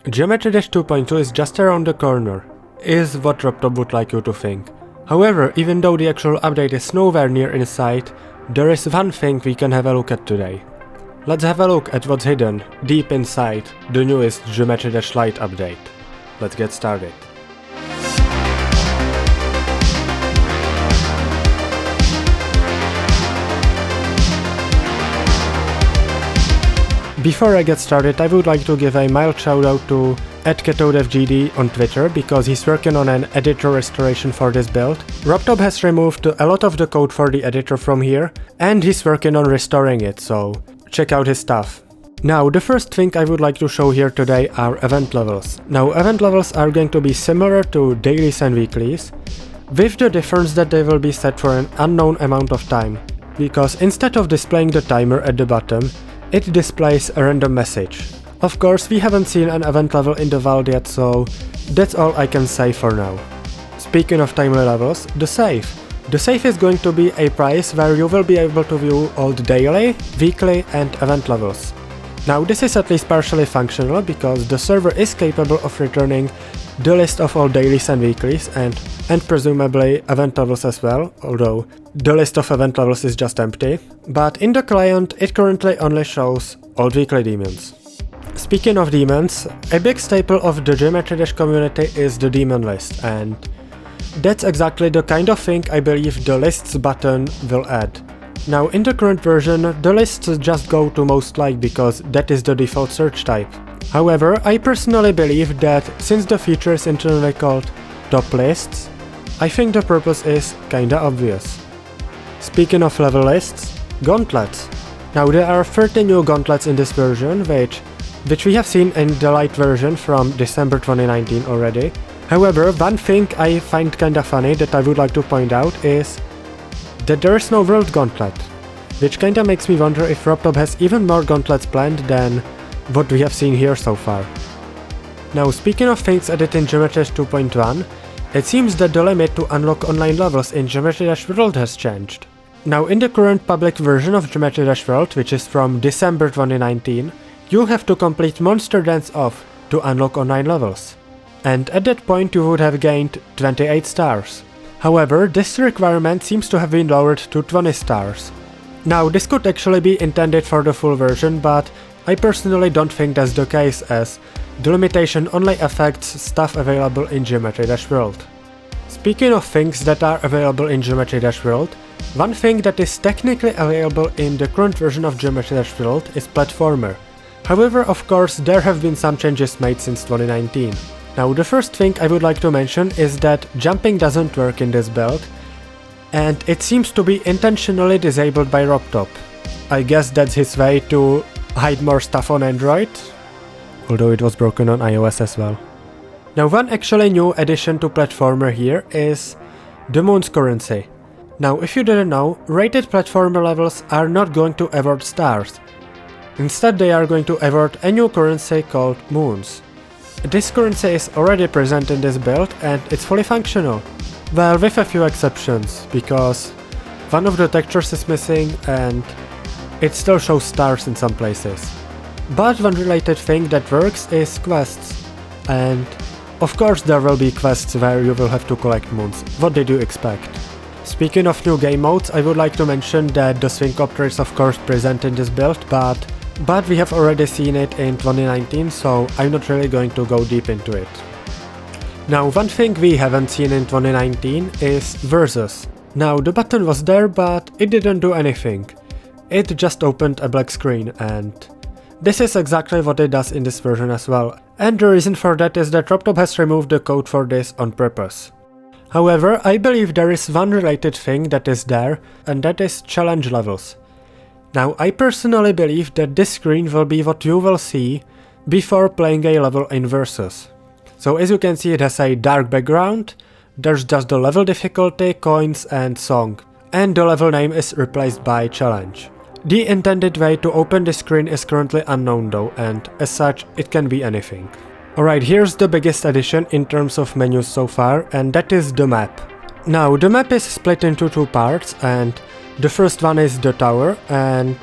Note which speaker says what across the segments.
Speaker 1: Geometry Dash 2.2 is just around the corner, is what RobTop would like you to think. However, even though the actual update is nowhere near in sight, there is one thing we can have a look at today. Let's have a look at what's hidden deep inside the newest Geometry Dash Lite update. Let's get started. Before I get started, I would like to give a mild shout out to @CathodeFGD on Twitter because he's working on an editor restoration for this build. RobTop has removed a lot of the code for the editor from here, and he's working on restoring it, so check out his stuff. Now, the first thing I would like to show here today are event levels. Now, event levels are going to be similar to dailies and weeklies, with the difference that they will be set for an unknown amount of time, because instead of displaying the timer at the bottom, it displays a random message. Of course, we haven't seen an event level in the world yet, so that's all I can say for now. Speaking of timer levels, the save. The save is going to be a place where you will be able to view all the daily, weekly and event levels. Now this is at least partially functional because the server is capable of returning the list of all dailies and weeklies and presumably event levels as well, although the list of event levels is just empty. But in the client it currently only shows all weekly daemons. Speaking of daemons, a big staple of the Geometry Dash community is the daemon list, and that's exactly the kind of thing I believe the lists button will add. Now in the current version, the lists just go to most liked because that is the default search type. However, I personally believe that since the feature is internally called top lists, I think the purpose is kinda obvious. Speaking of level lists, gauntlets. Now there are 30 new gauntlets in this version, which we have seen in the Lite version from December 2019 already. However, one thing I find kinda funny that I would like to point out is that there is no world gauntlet, which kinda makes me wonder if RobTop has even more gauntlets planned than what we have seen here so far. Now, speaking of things added in Geometry Dash 2.1, it seems that the limit to unlock online levels in Geometry Dash World has changed. Now, in the current public version of Geometry Dash World, which is from December 2019, you have to complete Monster Dance Off to unlock online levels. And at that point you would have gained 28 stars. However, this requirement seems to have been lowered to 20 stars. Now, this could actually be intended for the full version, but I personally don't think that's the case, as the limitation only affects stuff available in Geometry Dash World. Speaking of things that are available in Geometry Dash World, one thing that is technically available in the current version of Geometry Dash World is Platformer. However, of course, there have been some changes made since 2019. Now, the first thing I would like to mention is that jumping doesn't work in this build, and it seems to be intentionally disabled by RobTop. I guess that's his way to hide more stuff on Android, although it was broken on iOS as well. Now, one actually new addition to Platformer here is the Moons currency. Now, if you didn't know, rated platformer levels are not going to award stars. Instead, they are going to award a new currency called Moons. This currency is already present in this build and it's fully functional. Well, with a few exceptions, because one of the textures is missing and it still shows stars in some places. But one related thing that works is quests. And of course there will be quests where you will have to collect moons. What did you expect? Speaking of new game modes, I would like to mention that the Swingcopter is of course present in this build, but we have already seen it in 2019, so I'm not really going to go deep into it. Now, one thing we haven't seen in 2019 is Versus. Now, the button was there, but it didn't do anything. It just opened a black screen, and this is exactly what it does in this version as well. And the reason for that is that RobTop has removed the code for this on purpose. However, I believe there is one related thing that is there, and that is challenge levels. Now, I personally believe that this screen will be what you will see before playing a level in Versus. So as you can see, it has a dark background, there's just the level difficulty, coins and song, and the level name is replaced by challenge. The intended way to open this screen is currently unknown though, and as such, it can be anything. Alright, here's the biggest addition in terms of menus so far, and that is the map. Now, the map is split into two parts, and the first one is the tower, and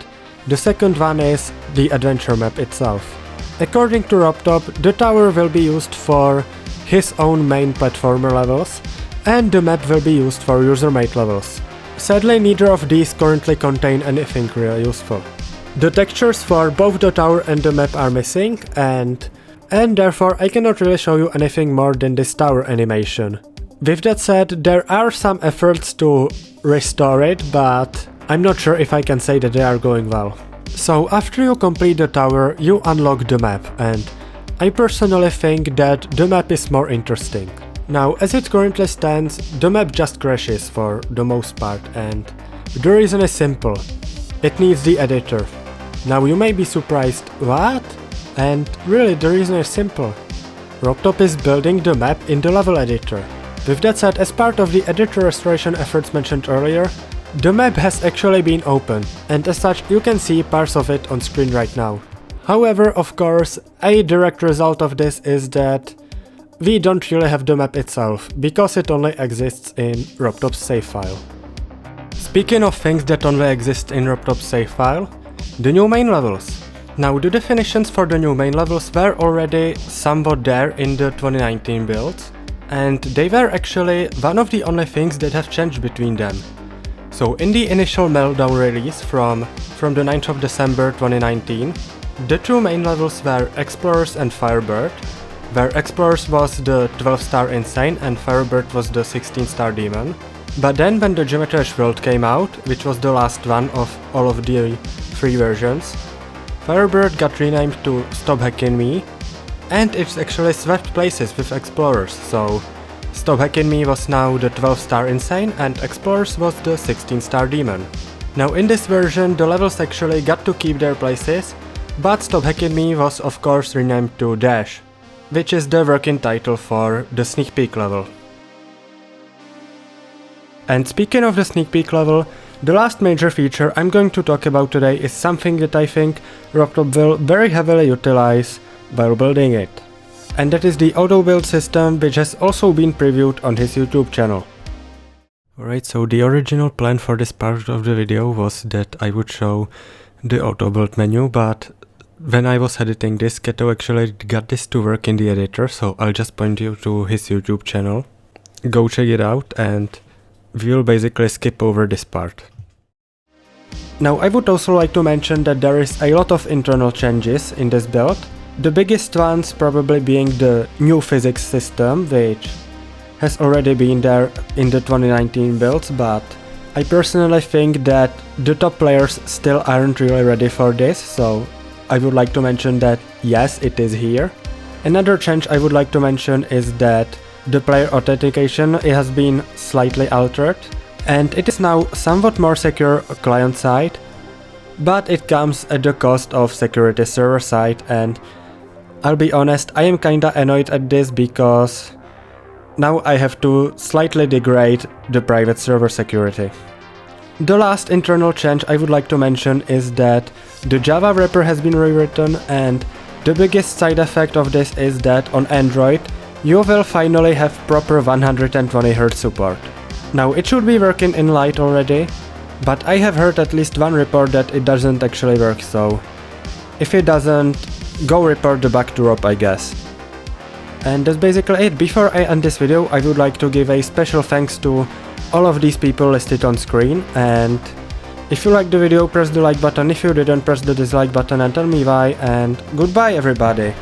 Speaker 1: the second one is the adventure map itself. According to RobTop, the tower will be used for his own main platformer levels, and the map will be used for user-made levels. Sadly, neither of these currently contain anything really useful. The textures for both the tower and the map are missing, and therefore I cannot really show you anything more than this tower animation. With that said, there are some efforts to restore it, but I'm not sure if I can say that they are going well. So after you complete the tower, you unlock the map, and I personally think that the map is more interesting. Now, as it currently stands, the map just crashes for the most part, and the reason is simple. It needs the editor. Now you may be surprised, what? And really the reason is simple. RobTop is building the map in the level editor. With that said, as part of the editor restoration efforts mentioned earlier, the map has actually been opened, and as such you can see parts of it on screen right now. However, of course, a direct result of this is that we don't really have the map itself, because it only exists in RobTop's save file. Speaking of things that only exist in RobTop's save file, the new main levels. Now, the definitions for the new main levels were already somewhat there in the 2019 builds, and they were actually one of the only things that have changed between them. So in the initial Meltdown release from the 9th of December 2019, the two main levels were Explorers and Firebird, where Explorers was the 12-star Insane and Firebird was the 16-star Demon. But then when the Geometry Dash World came out, which was the last one of all of the three versions, Firebird got renamed to Stop Hacking Me, and it's actually swapped places with Explorers, so Stop Hacking Me was now the 12-star Insane and Explorers was the 16-star Demon. Now in this version the levels actually got to keep their places, but Stop Hacking Me was of course renamed to Dash, which is the working title for the sneak peek level. And speaking of the sneak peek level, the last major feature I'm going to talk about today is something that I think RobTop will very heavily utilize while building it. And that is the auto build system, which has also been previewed on his YouTube channel. Alright, so the original plan for this part of the video was that I would show the auto build menu, but when I was editing this, Keto actually got this to work in the editor, so I'll just point you to his YouTube channel. Go check it out and we'll basically skip over this part. Now I would also like to mention that there is a lot of internal changes in this build. The biggest ones probably being the new physics system, which has already been there in the 2019 builds, but I personally think that the top players still aren't really ready for this, so I would like to mention that yes, it is here. Another change I would like to mention is that the player authentication has been slightly altered, and it is now somewhat more secure client side, but it comes at the cost of security server side, and I'll be honest, I am kinda annoyed at this because now I have to slightly degrade the private server security. The last internal change I would like to mention is that the Java wrapper has been rewritten, and the biggest side effect of this is that on Android you will finally have proper 120Hz support. Now it should be working in Lite already, but I have heard at least one report that it doesn't actually work, so if it doesn't, go report the bug to Rob, I guess. And that's basically it. Before I end this video, I would like to give a special thanks to all of these people listed on screen, and if you liked the video, press the like button. If you didn't, press the dislike button and tell me why, and goodbye everybody!